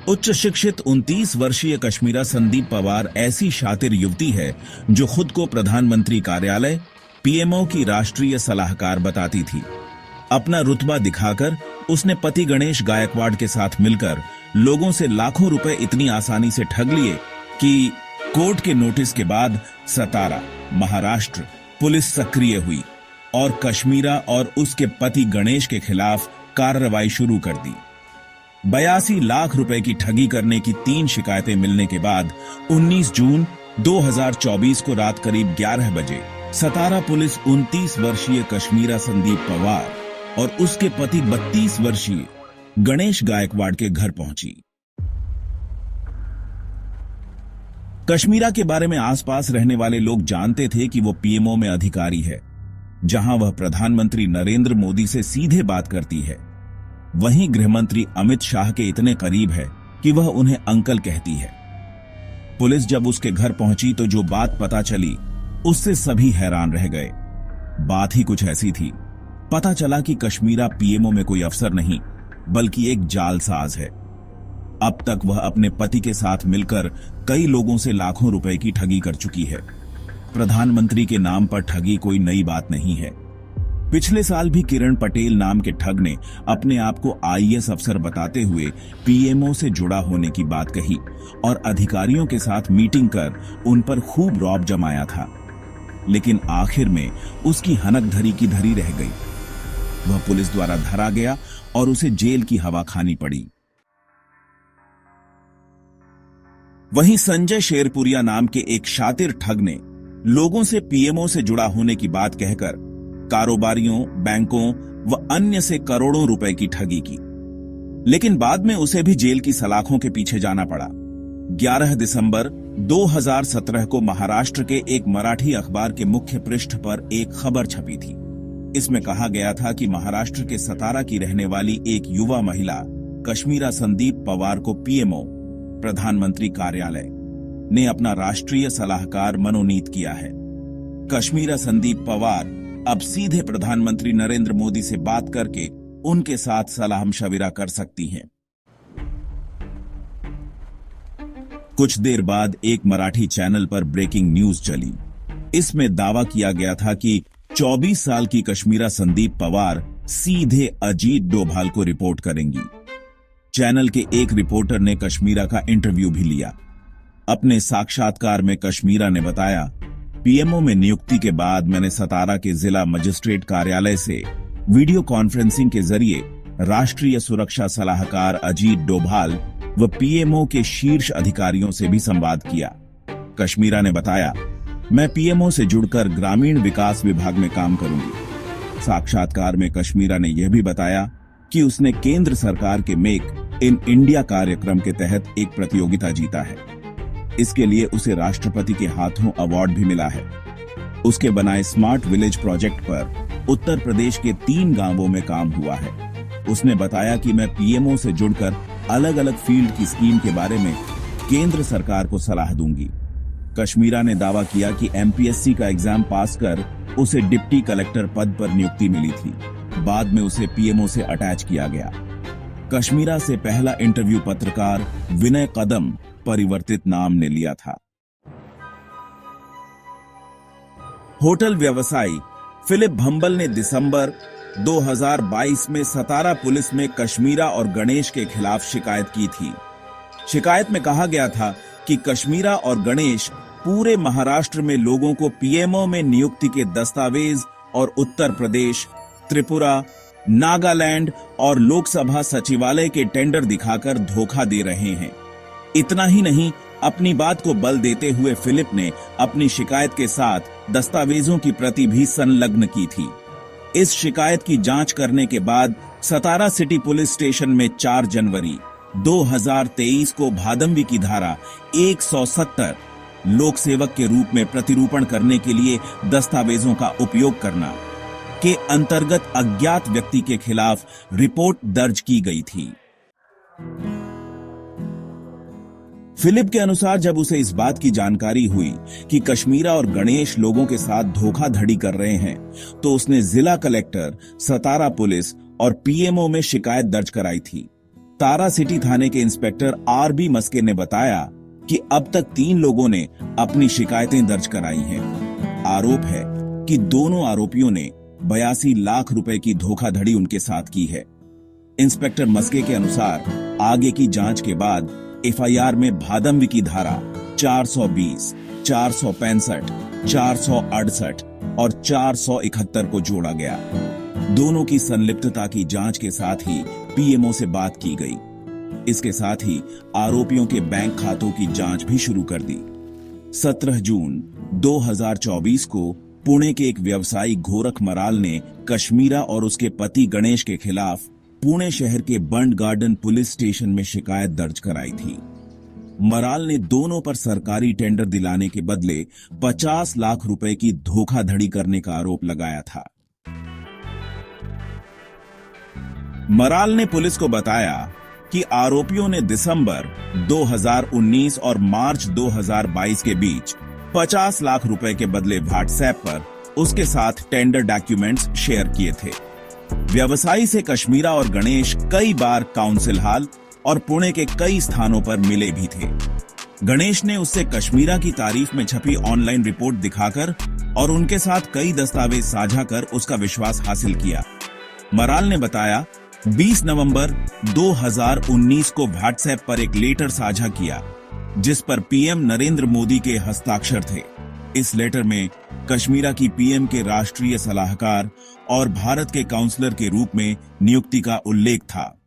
उच्च शिक्षित 29 वर्षीय कश्मीरा संदीप पवार ऐसी शातिर युवती है जो खुद को प्रधानमंत्री कार्यालय पीएमओ की राष्ट्रीय सलाहकार बताती थी। अपना रुतबा दिखाकर उसने पति गणेश गायकवाड़ के साथ मिलकर लोगों से लाखों रुपए इतनी आसानी से ठग लिए कि कोर्ट के नोटिस के बाद सतारा, महाराष्ट्र पुलिस सक्रिय हुई और कश्मीरा और उसके पति गणेश के खिलाफ कार्रवाई शुरू कर दी। 82 लाख रुपए की ठगी करने की 3 शिकायतें मिलने के बाद 19 जून 2024 को रात करीब 11 बजे सतारा पुलिस 29 वर्षीय कश्मीरा संदीप पवार और उसके पति 32 वर्षीय गणेश गायकवाड़ के घर पहुंची। कश्मीरा के बारे में आसपास रहने वाले लोग जानते थे कि वो पीएमओ में अधिकारी है, जहां वह प्रधानमंत्री नरेंद्र मोदी से सीधे बात करती है। वहीं गृहमंत्री अमित शाह के इतने करीब है कि वह उन्हें अंकल कहती है। पुलिस जब उसके घर पहुंची तो जो बात पता चली उससे सभी हैरान रह गए। बात ही कुछ ऐसी थी। पता चला कि कश्मीरा पीएमओ में कोई अफसर नहीं बल्कि एक जालसाज है। अब तक वह अपने पति के साथ मिलकर कई लोगों से लाखों रुपए की ठगी कर चुकी है। प्रधानमंत्री के नाम पर ठगी कोई नई बात नहीं है। पिछले साल भी किरण पटेल नाम के ठग ने अपने आप को आईएएस अफसर बताते हुए पीएमओ से जुड़ा होने की बात कही और अधिकारियों के साथ मीटिंग कर उन पर खूब रौब जमाया था, लेकिन आखिर में उसकी हनक धरी की धरी रह गई। वह पुलिस द्वारा धरा गया और उसे जेल की हवा खानी पड़ी। वहीं संजय शेरपुरिया नाम के एक शातिर ठग ने लोगों से पीएमओ से जुड़ा होने की बात कहकर कारोबारियों, बैंकों व अन्य से करोड़ों रुपए की ठगी की, लेकिन बाद में उसे भी जेल की सलाखों के पीछे जाना पड़ा। 11 दिसंबर 2017 को महाराष्ट्र के एक मराठी अखबार के मुख्य पृष्ठ पर एक खबर छपी थी। इसमें कहा गया था कि महाराष्ट्र के सतारा की रहने वाली एक युवा महिला कश्मीरा संदीप पवार को पीएमओ प्रधानमंत्री कार्यालय ने अपना राष्ट्रीय सलाहकार मनोनीत किया है। कश्मीरा संदीप पवार अब सीधे प्रधानमंत्री नरेंद्र मोदी से बात करके उनके साथ सलाह मशविरा कर सकती हैं। कुछ देर बाद एक मराठी चैनल पर ब्रेकिंग न्यूज चली। इसमें दावा किया गया था कि 24 साल की कश्मीरा संदीप पवार सीधे अजीत डोभाल को रिपोर्ट करेंगी। चैनल के एक रिपोर्टर ने कश्मीरा का इंटरव्यू भी लिया। अपने साक्षात्कार में कश्मीरा ने बताया, पीएमओ में नियुक्ति के बाद मैंने सतारा के जिला मजिस्ट्रेट कार्यालय से वीडियो कॉन्फ्रेंसिंग के जरिए राष्ट्रीय सुरक्षा सलाहकार अजीत डोभाल व पीएमओ के शीर्ष अधिकारियों से भी संवाद किया। कश्मीरा ने बताया, मैं पीएमओ से जुड़कर ग्रामीण विकास विभाग में काम करूंगी। साक्षात्कार में कश्मीरा ने यह भी बताया कि उसने केंद्र सरकार के मेक इन इंडिया कार्यक्रम के तहत एक प्रतियोगिता जीता है। इसके लिए उसे राष्ट्रपति के हाथों अवार्ड भी मिला है। उसके बनाए स्मार्ट विलेज प्रोजेक्ट पर उत्तर प्रदेश के 3 गांवों में काम हुआ है। उसने बताया कि मैं पीएमओ से जुड़कर अलग अलग फील्ड की स्कीम के बारे में केंद्र सरकार को सलाह दूंगी। कश्मीरा ने दावा किया कि एमपीएससी का एग्जाम पास कर उसे डिप्टी कलेक्टर पद पर नियुक्ति मिली थी। बाद में उसे पीएमओ से अटैच किया गया। कश्मीरा से पहला इंटरव्यू पत्रकार विनय कदम परिवर्तित नाम ने लिया था। होटल व्यवसायी फिलिप भंबल ने दिसंबर 2022 में सतारा पुलिस में कश्मीरा और गणेश के खिलाफ शिकायत की थी। शिकायत में कहा गया था कि कश्मीरा और गणेश पूरे महाराष्ट्र में लोगों को पीएमओ में नियुक्ति के दस्तावेज और उत्तर प्रदेश, त्रिपुरा, नागालैंड और लोकसभा सचिवालय के टेंडर दिखाकर धोखा दे रहे हैं। इतना ही नहीं, अपनी बात को बल देते हुए फिलिप ने अपनी शिकायत के साथ दस्तावेजों की प्रति भी संलग्न की थी। इस शिकायत की जांच करने के बाद सतारा सिटी पुलिस स्टेशन में 4 जनवरी 2023 को भादंवी की धारा 170 लोक सेवक के रूप में प्रतिरूपण करने के लिए दस्तावेजों का उपयोग करना के अंतर्गत अज्ञात व्यक्ति के खिलाफ रिपोर्ट दर्ज की गई थी। फिलिप के अनुसार जब उसे इस बात की जानकारी हुई कि कश्मीरा और गणेश लोगों के साथ धोखाधड़ी कर रहे हैं, तो उसने जिला कलेक्टर, सतारा पुलिस और पीएमओ में शिकायत दर्ज कराई थी। तारा सिटी थाने के इंस्पेक्टर आर.बी. मस्के ने बताया कि अब तक 3 लोगों ने अपनी शिकायतें दर्ज कराई हैं। आरोप है कि दोनों आरोपियों ने 82 लाख रुपए की धोखाधड़ी उनके साथ की है। इंस्पेक्टर मस्के के अनुसार आगे की जांच के बाद एफआईआर में भादमवी की धारा 420, 465, 468 और 471 को जोड़ा गया। दोनों की संलिप्तता की जांच के साथ ही पीएमओ से बात की गई। इसके साथ ही आरोपियों के बैंक खातों की जांच भी शुरू कर दी। 17 जून 2024 को पुणे के एक व्यवसायी गोरख मराल ने कश्मीरा और उसके पति गणेश के खिलाफ पुणे शहर के बंड गार्डन पुलिस स्टेशन में शिकायत दर्ज कराई थी। मराल ने दोनों पर सरकारी टेंडर दिलाने के बदले 50 लाख रुपए की धोखाधड़ी करने का आरोप लगाया था। मराल ने पुलिस को बताया कि आरोपियों ने दिसंबर 2019 और मार्च 2022 के बीच 50 लाख रुपए के बदले व्हाट्सएप पर उसके साथ टेंडर डॉक्यूमेंट्स शेयर किए थे। व्यवसायी से कश्मीरा और गणेश कई बार काउंसिल हॉल और पुणे के कई स्थानों पर मिले भी थे। गणेश ने उससे कश्मीरा की तारीफ में छपी ऑनलाइन रिपोर्ट दिखाकर और उनके साथ कई दस्तावेज साझा कर उसका विश्वास हासिल किया। मराल ने बताया 20 नवंबर 2019 को व्हाट्सएप पर एक लेटर साझा किया जिस पर पीएम नरेंद्र मोदी के हस्ताक्षर थे। इस लेटर में कश्मीरा की पीएम के राष्ट्रीय सलाहकार और भारत के काउंसलर के रूप में नियुक्ति का उल्लेख था।